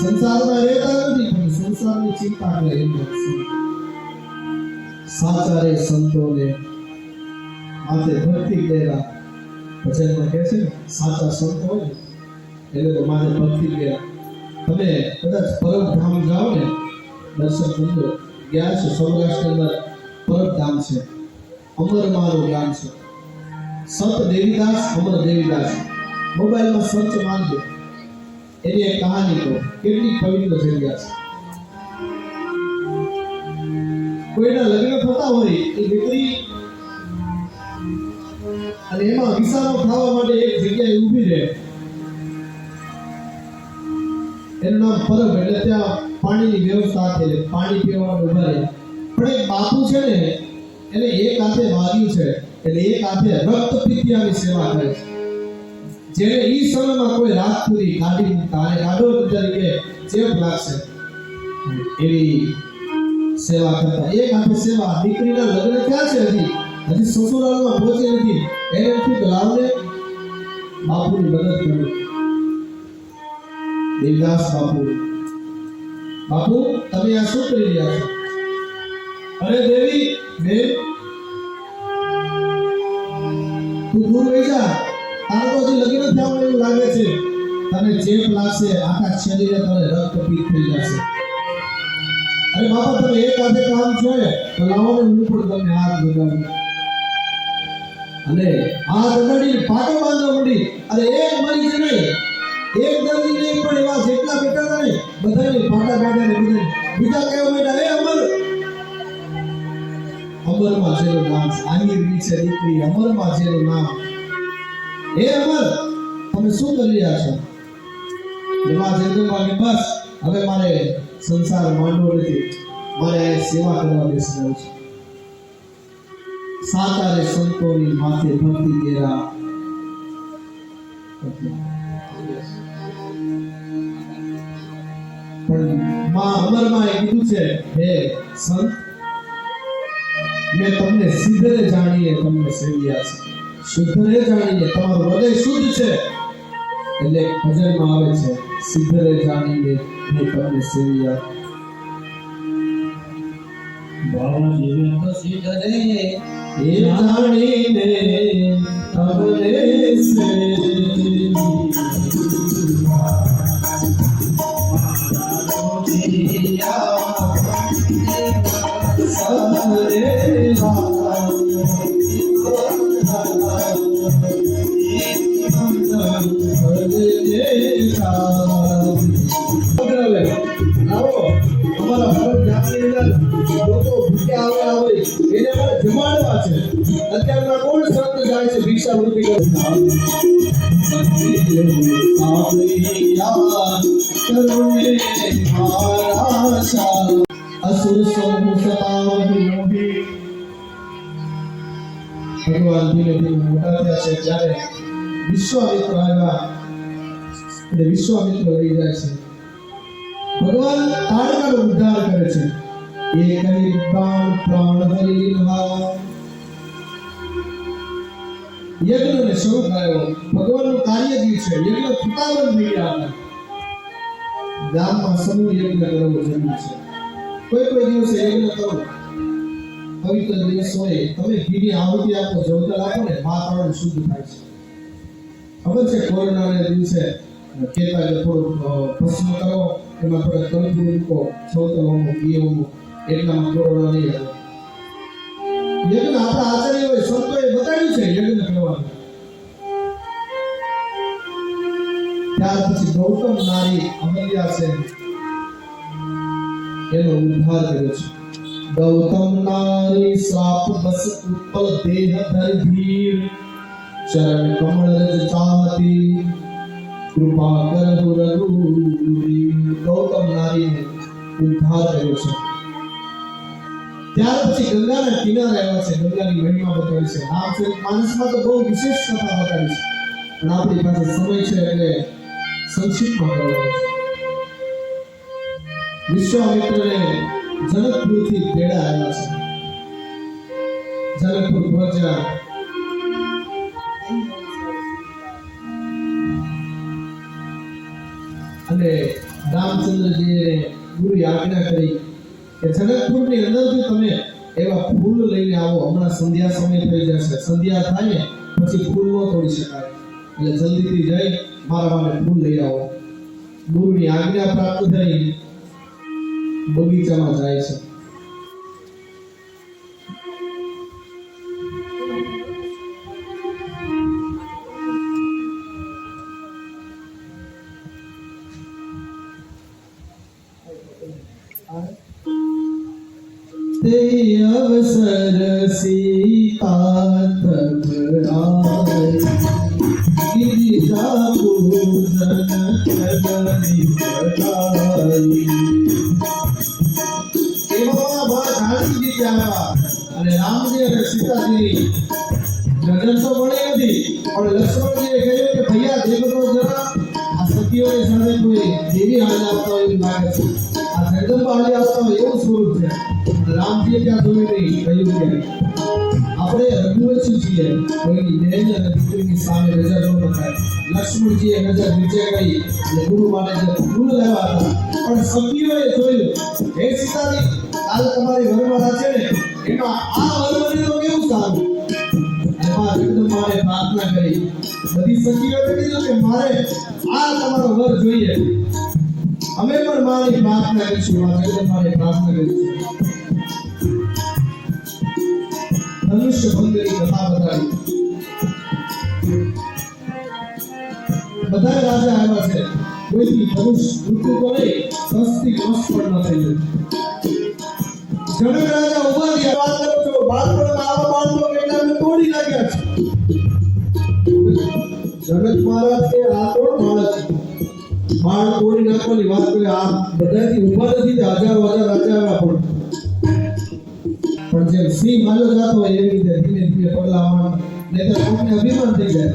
સંસારમાં રહેતા નથી પણ સંસારની ચિંતા કરે એમ નથી. સાચા રે સંતોને માથે ભક્તિ કર્યા. ભજનમાં કહે છે ને સાચા સંતો હોય એટલે તો માથે ભક્તિ કર્યા. તમે કદાચ પરબધામ જાઓ ને દર્શન કરજો, ગયા છો સૌરાષ્ટ્રની અંદર પરબધામ છે, અમરમાનું ગામ છે. સંત દેવીદાસ, અમર દેવીદાસ મોબાઈલમાં સર્ચ મારજો, એની એક કહાની કહો, કેટલી પવિત્ર જગ્યા છે. કોઈના લગ્ન થતા હોય એ દીકરી અને એમાં વિસારો ખાવા માટે એક જગ્યાએ ઊભી રહે, એનું નામ પરબ, એટલે ત્યાં પાણીની વ્યવસ્થા છે, પાણી પીવાનું ઉભા રહે. પણ એક બાપુ છે ને એને એક હાથે વાગ્યું છે એટલે એક હાથે રક્તપિત્યાની સેવા કરે છે. જેને ઈ સમયમાં કોઈ રાત પૂરી કાઢી મૂકતા અને કાઢો તરીકે ચેપ લાગશે એવી સેવા કરતા. એક હાથે સેવા. દીકરીના લગ્ન થયા છે, હજી સસુરાલમાં પહોંચી નથી, એને નથી કે લાવને બાપુની મદદ કરો. દેવદાસ બાપુ, બાપુ તમે આ શું કરી રહ્યા છો? અરે દેવી બેન તું દૂર રહી જા, તારે તો હજી લગ્ન થયા હોય એવું લાગે છે, તને ચેપ લાગશે, આખા શરીરે તને રક્તપિત્ત થઈ જશે. અરે બાપા તમે એક હાથે કામ છે તો લાવો ને, હું પણ તમને હાથ લગાવું. અને હાથ અડાડી પાટો બાંધવા મળી. અરે એક મરી જ નહીં, એક દર્દી નહીં પણ એવા જેટલા બેઠા હતા ને બધાને પાટા કાઢ્યા ને બધાને બીજા કહેવા માંડ્યા, એ અમર, અમરમાં જેનું નામ છે, આની છે દીકરી અમરમાં જેનું નામ, એ અમર તમે શું કરી રહ્યા છો? જમા જગદંબા કે બસ હવે મારે સંસાર માંડવો નથી, મારે સેવા કરવા બેસવાનું છે. સાચા રે સંતોની માથે ભક્તિ કર્યા. પણ માં અમરમાં એ કીધું છે, હે સંત મેં તમને સિદ્ધરે જાણીએ તમને સેવ્યા છે. શુદ્ધરે જાણીએ, તમારું હૃદય શુદ્ધ છે એટલે ભજનમાં આવે છે, સિદ્ધરે જાણીએ મેં તમને સેવ્યા. બાવા જીવે તો સિદ્ધરે એ જાણીને તમને સેવ્યા. અત્યારના કોણ સંત જાય છે ભિક્ષા વૃત્તિ કરતા? અસુર સમૂહ સતાવહી મોહી. ભગવાન ધીરે ધીરે મોટા થયા છે જ્યારે વિશ્વામિત્ર આવ્યા એટલે વિશ્વામિત્ર લઈ જાય છે. ભગવાન તારકાનો ઉદ્ધાર કરે છે. એક નિર્બાણ પ્રાણ હરી નવા યજ્ઞને શરૂ કર્યો. ભગવાનનું કાર્ય જે છે યજ્ઞ ફૂટાવન થઈ ગયા હતા. ગામમાં સમૂહ યજ્ઞ કરવો જરૂરી છે. કોઈ દિવસે યજ્ઞ કરો, પવિત્ર દિવસ હોય, તમે ઘીની આહુતિ આપો, જવતલ આપો ને વાતાવરણ શુદ્ધ થાય છે. ખબર છે કોરોનાના દિવસે કહેતા કે થોડું ભસ્મ કરો, એમાં થોડા કંકુ મૂકો, જવતલ હોમો, ઘી હોમો, એટલામાં કોરોના નહીં આવે. યજ્ઞ આપણા આચાર્ય હોય સંતોએ બતાવ્યું છે યજ્ઞ કરવાનું. ત્યાર પછી ગૌતમ નારી અમલ્યા છે એનો ઉદ્ધાર કર્યો છે. ગૌતમ નારી શ્રાપ બસ ઉત્પલ દેહ ધર ધીર ચરણ કમળ રજ ચાહતી કૃપા કરહુ રઘુવીર. ગૌતમ નારીને ઉદ્ધાર કર્યો છે. ત્યાર પછી ગંગાના કિનારે આવ્યા છે. ગંગાની મહિમા બતાવી છે. રામચરિતમાનસમાં તો બહુ વિશેષ કથા બતાવી છે, પણ આપણી પાસે સમય છે એટલે સંક્ષિપ્તમાં કરવાનો છે. વિશ્વામિત્રને જનકપુરથી તેડા આવ્યા છે. જનકપુર પહોંચ્યા અને રામચંદ્રજીએ ગુરુએ આજ્ઞા કરી કે જનકપુરની અંદરથી તમે એવા ફૂલ લઈને આવો, હમણાં સંધ્યા સમય થઈ જશે, સંધ્યા થાય ને પછી ફૂલ ન તોડી શકાય, એટલે જલ્દીથી જઈ મારા માટે ફૂલ લઈ આવો. ગુરુની આજ્ઞા પ્રાપ્ત થઈ બગીચામાં જાય છે. તે અવસર સીતા તકરાઈ ગિરિજા પૂજન કરની પતાઈ. એવામાં બા જાનકી આવ્યા અને રામજી અને સીતાજી નજર તો પડી નથી, પણ લક્ષ્મણજીએ કહ્યું કે ભૈયા દેખો જરા, આ સખીઓની સાથે કોઈ દેવી હાજર આવતા હોય એવું લાગે છે, આ જગદંબા હાજર આવતા હોય એવું સ્વરૂપ છે. રામજીએ ત્યાં જોયું નહીં, કહ્યું કે આપણે રઘુવંશી છીએ, કોઈની બહેન અને દીકરીની સામે નજર ન નખાય. લક્ષ્મણજીએ નજર નીચે કરી અને ગુરુ માટે જે ફૂલ લેવા હતા, પણ સખીઓએ જોયું, હે સીતાજી, કાલ તમારી વરમાળા છે ને એમાં આ વરમાળી તો કેવું સારું. એમાં જગદંબાને પ્રાર્થના કરી, બધી સખીઓએ કીધું કે મારે આ તમારો વર જોઈએ, અમે પણ મારી પ્રાર્થના કરીશું. આ જગદંબાને પ્રાર્થના કરીશું. ધનુષ્ય ભંગની કથા બતાવી. બધા રાજા આવ્યા છે, કોઈથી ધનુષ તૂટતું તો નહીં, સસ્તી કષ્ટ પણ ન થયું. જનક રાજા ઉભા થયા, વાત કરો છો, બાળપણમાં આવા બાળકો કેટલાને તોડી નાખ્યા છે. જનક મહારાજ કે આ તો બાળ તોડી નાખવાની વાત કરે, આ બધાથી ઉભા નથી, હજારો હજાર રાજા આવ્યા પણ જેમ સિંહ માલો જાતો હોય એવી રીતે ધીમે ધીમે પગલા માંડ, નહીંતર કોઈને અભિમાન થઈ જાય.